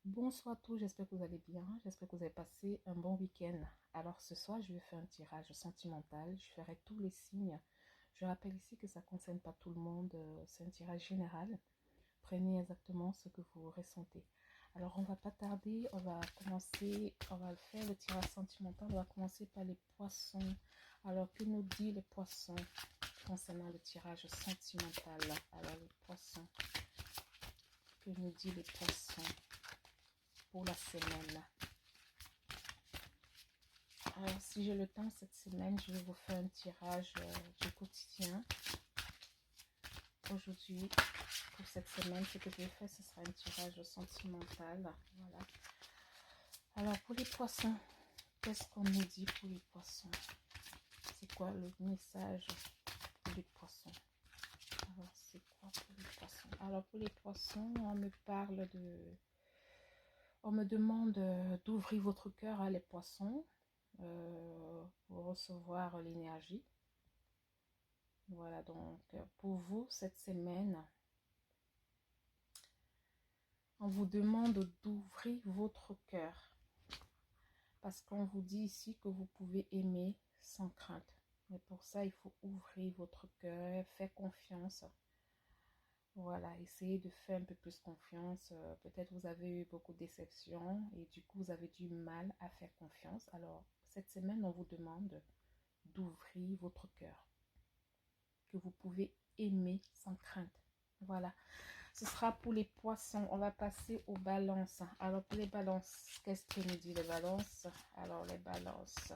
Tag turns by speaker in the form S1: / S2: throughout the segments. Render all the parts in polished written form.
S1: Bonsoir à tous, j'espère que vous allez bien, j'espère que vous avez passé un bon week-end. Alors ce soir, je vais faire un tirage sentimental, je ferai tous les signes. Je rappelle ici que ça ne concerne pas tout le monde, c'est un tirage général. Prenez exactement ce que vous ressentez. Alors on va pas tarder, on va commencer, on va faire le tirage sentimental, on va commencer par les poissons. Alors que nous dit les poissons concernant le tirage sentimental? Alors les poissons, que nous dit les poissons pour la semaine? Alors, si j'ai le temps cette semaine, je vais vous faire un tirage du quotidien. Aujourd'hui, pour cette semaine, ce que je vais faire, ce sera un tirage sentimental. Voilà. Alors, pour les poissons, qu'est-ce qu'on nous dit pour les poissons? C'est quoi le message pour les poissons? Alors, c'est quoi pour les poissons? Alors, pour les poissons, on me parle de... On me demande d'ouvrir votre cœur à les poissons. Pour recevoir l'énergie. Voilà, donc pour vous, cette semaine, on vous demande d'ouvrir votre cœur. Parce qu'on vous dit ici que vous pouvez aimer sans crainte. Mais pour ça, il faut ouvrir votre cœur, faire confiance. Voilà, essayez de faire un peu plus confiance. Peut-être vous avez eu beaucoup de déceptions et du coup, vous avez du mal à faire confiance. Alors, cette semaine, on vous demande d'ouvrir votre cœur, que vous pouvez aimer sans crainte. Voilà, ce sera pour les poissons. On va passer aux balances. Alors pour les balances, qu'est-ce que nous dit les balances? Alors les balances,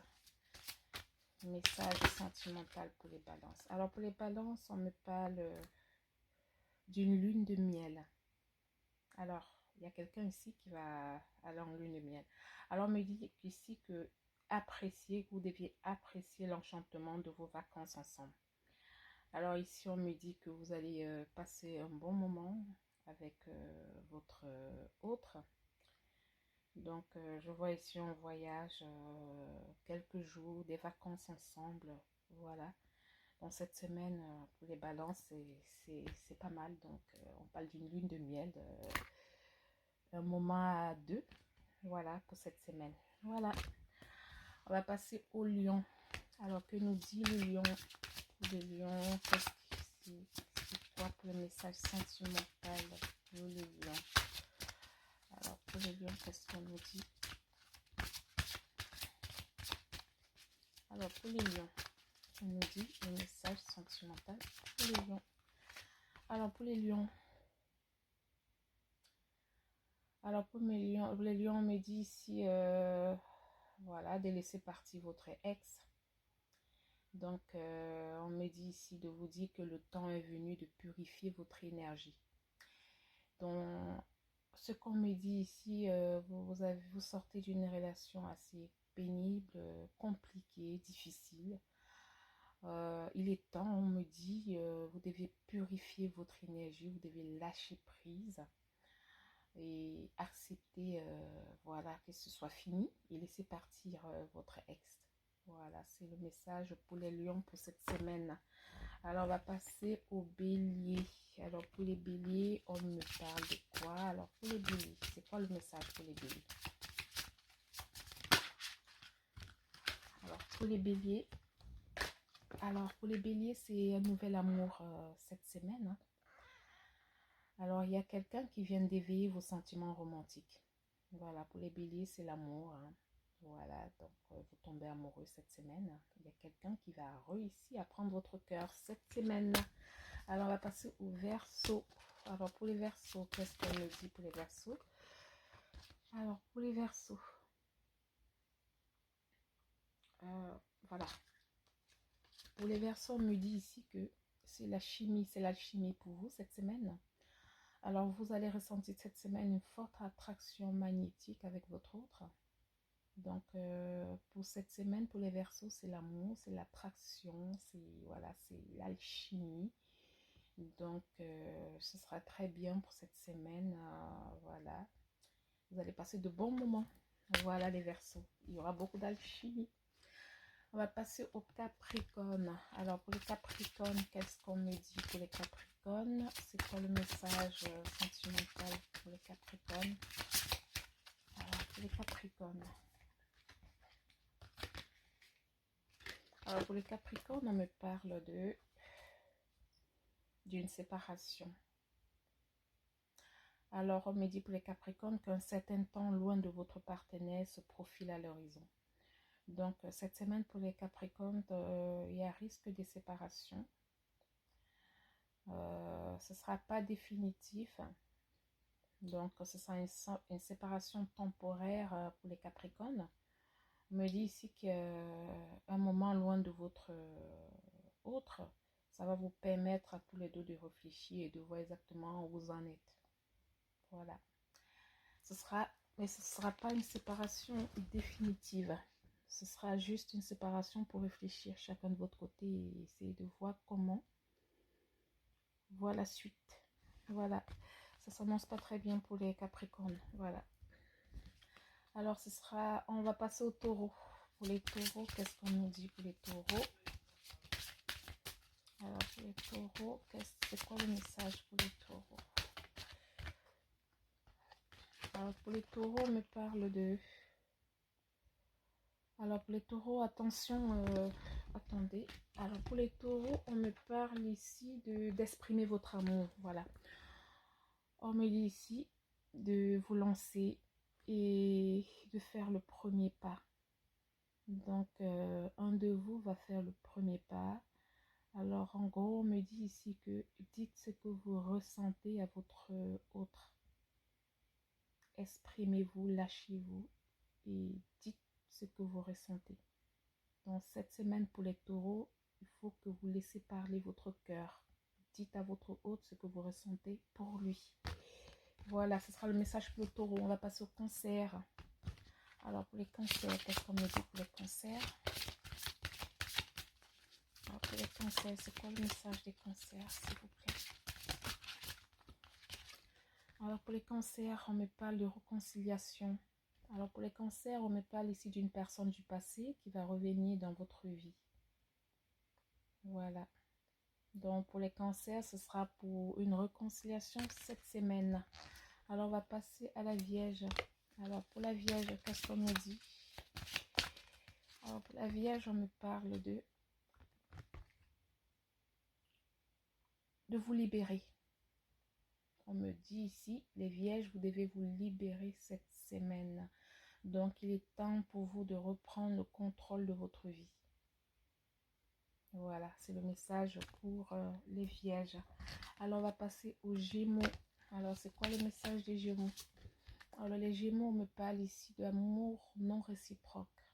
S1: message sentimental pour les balances. Alors pour les balances, on me parle d'une lune de miel. Alors il y a quelqu'un ici qui va aller en lune de miel. Alors on me dit ici que vous deviez apprécier l'enchantement de vos vacances ensemble. Alors ici, on me dit que vous allez passer un bon moment avec votre autre. Donc, je vois ici un voyage, quelques jours, des vacances ensemble. Voilà. Dans cette semaine, pour les balances, c'est pas mal. Donc, on parle d'une lune de miel, un moment à deux. Voilà, pour cette semaine. Voilà. On va passer au lion. Alors, que nous dit le lion? Le lion, c'est quoi pour le message sentimental pour le lion? Alors, pour le lion, qu'est-ce qu'on nous dit? Alors, pour les lions, on nous dit le message sentimental pour les lions. Alors, pour les lions, les lions, on me dit ici, voilà, de laisser partir votre ex. Donc, on me dit ici de vous dire que le temps est venu de purifier votre énergie. Donc, ce qu'on me dit ici, vous sortez d'une relation assez pénible, compliquée, difficile. Il est temps, on me dit, vous devez purifier votre énergie, vous devez lâcher prise et accepter, voilà, que ce soit fini et laisser partir votre ex. Voilà, c'est le message pour les lions pour cette semaine. Alors, on va passer au bélier. Alors, pour les béliers, on me parle de quoi? Alors, pour les béliers, c'est quoi le message pour les béliers? Alors, pour les béliers, c'est un nouvel amour cette semaine. Hein. Alors, il y a quelqu'un qui vient d'éveiller vos sentiments romantiques. Voilà, pour les béliers, c'est l'amour. Hein. Voilà, donc vous tombez amoureux cette semaine. Il y a quelqu'un qui va réussir à prendre votre cœur cette semaine. Alors, on va passer au verseau. Alors, pour les verseaux, qu'est-ce qu'on me dit pour les verseaux? Alors, pour les verseaux, voilà. Pour les verseaux, on me dit ici que c'est l'alchimie pour vous cette semaine. Alors, vous allez ressentir cette semaine une forte attraction magnétique avec votre autre. Donc, pour cette semaine, pour les verseaux, c'est l'amour, c'est l'attraction, voilà, c'est l'alchimie. Donc, ce sera très bien pour cette semaine. Voilà. Vous allez passer de bons moments. Voilà les verseaux. Il y aura beaucoup d'alchimie. On va passer au Capricorne. Alors, pour les Capricornes, qu'est-ce qu'on me dit pour les Capricornes? C'est quoi le message sentimental pour les Capricornes? les Capricornes. Alors pour les Capricornes, on me parle d'une séparation. Alors on me dit pour les Capricornes qu'un certain temps loin de votre partenaire se profile à l'horizon. Donc cette semaine pour les Capricornes, il y a risque de séparation. Ce ne sera pas définitif. Donc ce sera une séparation temporaire pour les Capricornes. On me dit ici qu'un moment loin de votre autre, ça va vous permettre à tous les deux de réfléchir et de voir exactement où vous en êtes. Voilà. Mais ce ne sera pas une séparation définitive. Ce sera juste une séparation pour réfléchir chacun de votre côté et essayer de voir comment. Voilà la suite. Voilà. Ça s'annonce pas très bien pour les Capricornes. Voilà. Alors on va passer aux taureaux. Pour les taureaux, qu'est-ce qu'on nous dit pour les taureaux? Alors pour les taureaux, c'est quoi le message pour les taureaux? Alors pour les taureaux, on me parle de... Alors pour les taureaux, attention, attendez. Alors pour les taureaux, on me parle ici d'exprimer votre amour. Voilà. On me dit ici de vous lancer et de faire le premier pas. Donc un de vous va faire le premier pas. Alors en gros, on me dit ici que dites ce que vous ressentez à votre autre. Exprimez-vous, lâchez-vous et dites ce que vous ressentez. Dans cette semaine pour les taureaux, il faut que vous laissez parler votre cœur. Dites à votre hôte ce que vous ressentez pour lui. Voilà, ce sera le message pour le taureau. On va passer au cancer. Alors pour les cancers, qu'est-ce qu'on me dit pour les cancers? Alors pour les cancers, c'est quoi le message des cancers, s'il vous plaît? Alors pour les cancers, on me parle de réconciliation. Alors pour les cancers, on me parle ici d'une personne du passé qui va revenir dans votre vie. Voilà. Donc pour les cancers, ce sera pour une réconciliation cette semaine. Alors on va passer à la Vierge. Alors pour la Vierge, qu'est-ce qu'on me dit? Alors pour la Vierge, on me parle de vous libérer. On me dit ici, les Vierges, vous devez vous libérer cette semaine. Donc il est temps pour vous de reprendre le contrôle de votre vie. Voilà, c'est le message pour les Vierges. Alors, on va passer aux Gémeaux. Alors, c'est quoi le message des Gémeaux? Alors, les Gémeaux me parlent ici d'amour non réciproque.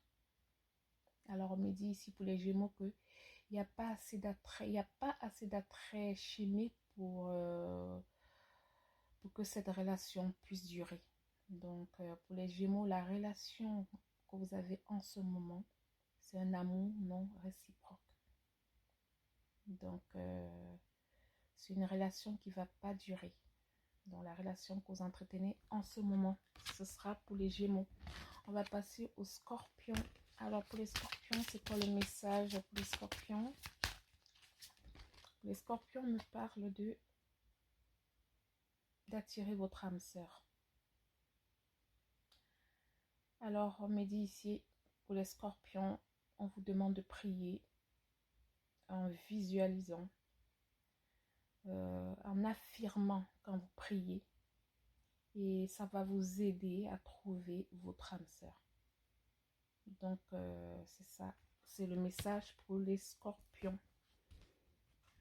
S1: Alors, on me dit ici pour les Gémeaux qu'il n'y a pas assez d'attrait. Il n'y a pas assez d'attrait chimique pour que cette relation puisse durer. Donc, pour les Gémeaux, la relation que vous avez en ce moment, c'est un amour non réciproque. Donc, c'est une relation qui ne va pas durer. Dans la relation que vous entretenez en ce moment, ce sera pour les Gémeaux. On va passer aux Scorpions. Alors, pour les Scorpions, c'est quoi le message pour les Scorpions? Les Scorpions me parlent d'attirer votre âme sœur. Alors, on me dit ici, pour les Scorpions, on vous demande de prier en visualisant, en affirmant quand vous priez. Et ça va vous aider à trouver votre âme sœur. Donc, c'est ça. C'est le message pour les Scorpions.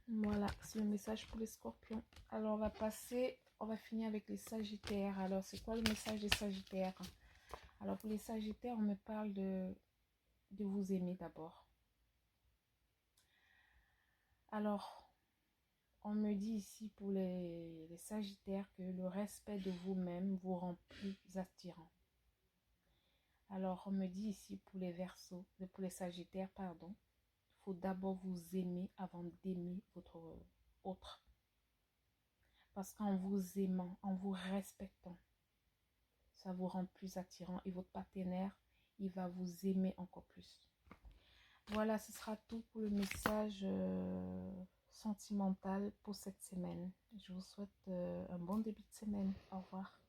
S1: Voilà, c'est le message pour les Scorpions. Alors, on va finir avec les Sagittaires. Alors, c'est quoi le message des Sagittaires? Alors, pour les Sagittaires, on me parle de vous aimer d'abord. Alors, on me dit ici pour les Sagittaires que le respect de vous-même vous rend plus attirant. Alors, on me dit ici pour les Verseaux, pour les Sagittaires, pardon, il faut d'abord vous aimer avant d'aimer votre autre. Parce qu'en vous aimant, en vous respectant, ça vous rend plus attirant et votre partenaire, il va vous aimer encore plus. Voilà, ce sera tout pour le message sentimental pour cette semaine. Je vous souhaite un bon début de semaine. Au revoir.